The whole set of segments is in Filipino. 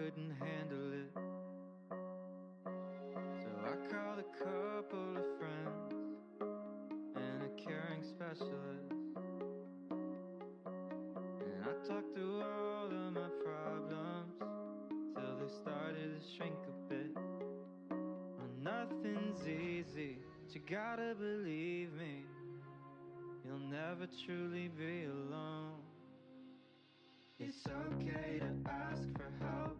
couldn't handle it. So I called a couple of friends and a caring specialist, and I talked through all of my problems till they started to shrink a bit. Well, nothing's easy, but you gotta believe me, you'll never truly be alone. It's okay to ask for help,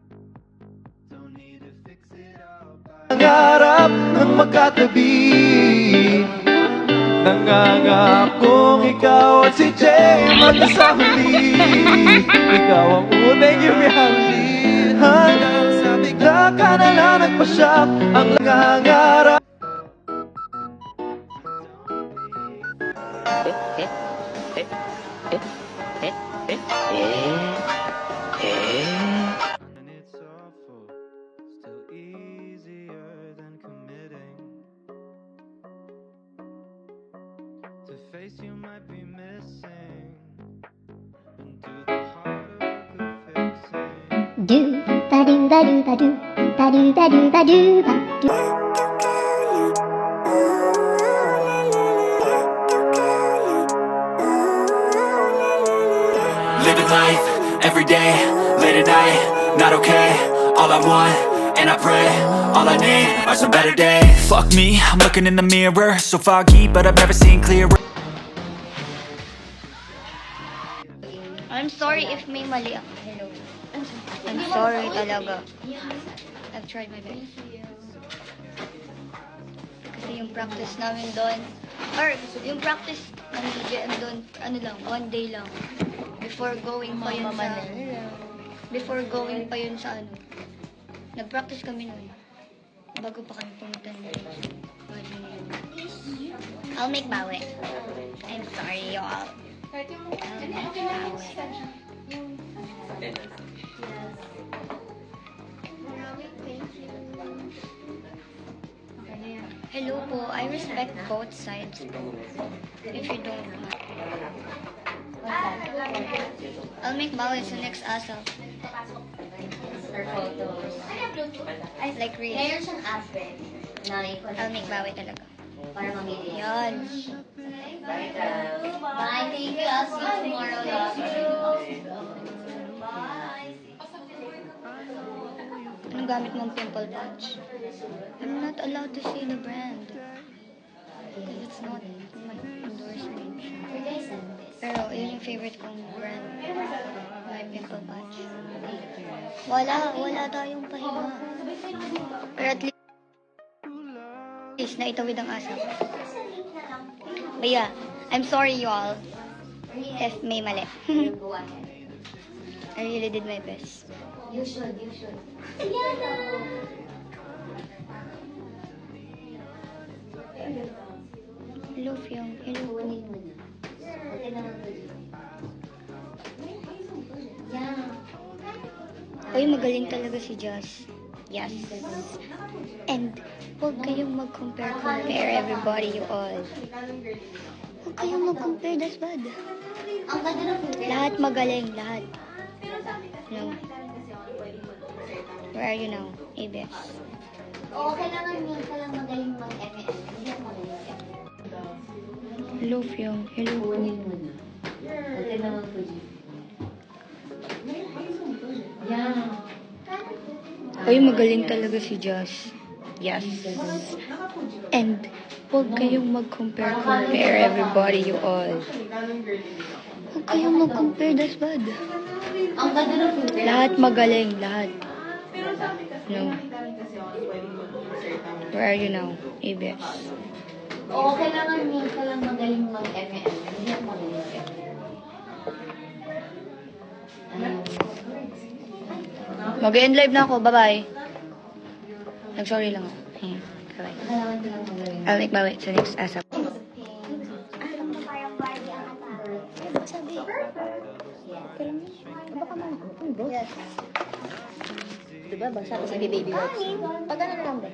don't need to fix it all by Nangarap ng magkatabi, nangangakong ikaw at si Jay magkasama huli. Ikaw ang unang imihalin, hanggang sa bigla ka na lang nagpa-shock. Ang nangangarap and it's awful, still easier than committing to face you might be missing and do the hard work of fixing. Do ba do ba do ba do ba do ba do ba do ba do. Living life, every day, late at night, not okay. All I want, and I pray, all I need are some better days. Fuck me, I'm looking in the mirror, so foggy, but I've never seen clearer. I'm sorry if may mali ako. Hello. I'm sorry talaga. I've tried my best. Kasi yung practice namin doon, or yung practice ng DJM doon, ano lang, 1 day lang. Before going pa yun sa, before going pa yun sa ano, nag-practice kami noon. Bago pa kami pumunta doon. I'll make bawi. I'm sorry, y'all. Hello po, I respect both sides po. If you don't mind. I'll make bawi sa next ASAP. Like really. Meron siyang aspect na I'll make bawi talaga. para mamili. Yan. Bye, thank you. I'll see you tomorrow. Love you. Bye. Anong gamit mong pimple patch? I'm not allowed to say the brand. Because it's not my endorsement. Pero yun yung favorite kong brand. My pimple patch. Wala tayong pahinga. Pero at least naitawid ang asap. But yeah, I'm sorry y'all if may mali. Go ahead. I really did my best. You should. Hello, Fiong. Hello. Kunin mo na. Okay naman po. Yeah. Uy, magaling talaga si Jazz. Yes. And huwag kayong mag-compare everybody, you all. Huwag kayong mag-compare, that's bad. Ang ganda ng food. Lahat magaling, lahat. No. Where are you now? ABS. Oo, kailangan minsan lang magaling mag-ML. Hindi ako magaling mag-ML. Hello, Fiong. Hello. Kunin mo na. Okay naman po. Yeah. Uy, magaling talaga si Jazz. Yes. And huwag kayong mag-compare everybody, you all. Huwag kayong mag-compare, that's bad. Ang ganda ng food. Lahat magaling, lahat. No. Where are you now? ABS. Oo, kailangan minsan lang magaling mag-ML. Hindi ako magaling mag-ML. Mag-end live na ako. Bye-bye. Nag-sorry lang ako. Bye-bye. Kailangan ko lang magaling. I'll make bawi sa next ASAP. Yes. Diba? Basa ko sa baby wipes. Pag ano na lang ba?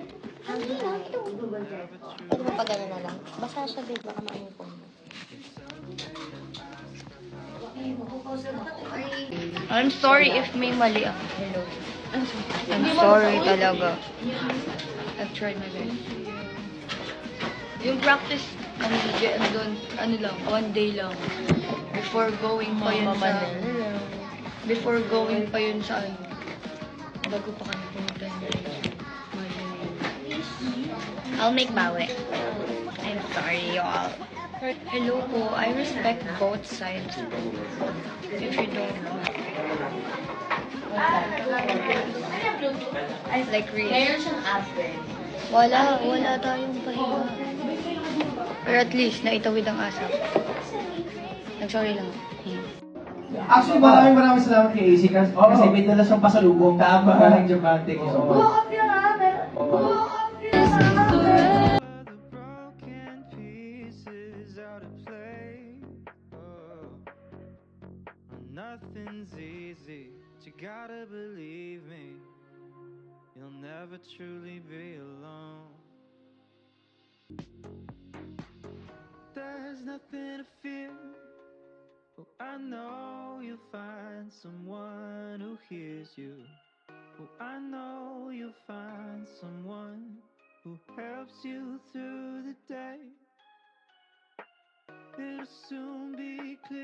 Pwede mo pag ano na lang. Basa siya, babe. Baka maanipon. I'm sorry if may mali ako. Hello. I'm sorry talaga. I've tried my best. Yung practice ng DJ, ano lang, 1 day lang. Before going pa yun sa... Before going pa yun sa ano. Bago pa kami pumunta ng I'll make bawi. I'm sorry, y'all. Hello po, I respect both sides. If you don't know. Like really. Meron siyang after. Wala tayong pahinga. Pero at least, naitawid ang asap. Nag-sorry lang. Actually, maraming salamat kay AC kasi may dala siyang pasalubong. Tama. Galing Japan. Thank you so much. Broken pieces out of place. Nothing's easy, but you gotta believe me. You'll never truly be alone. There's nothing to fear. Oh, I know you'll find someone who hears you. Oh, I know you'll find someone who helps you through the day. It'll soon be clear.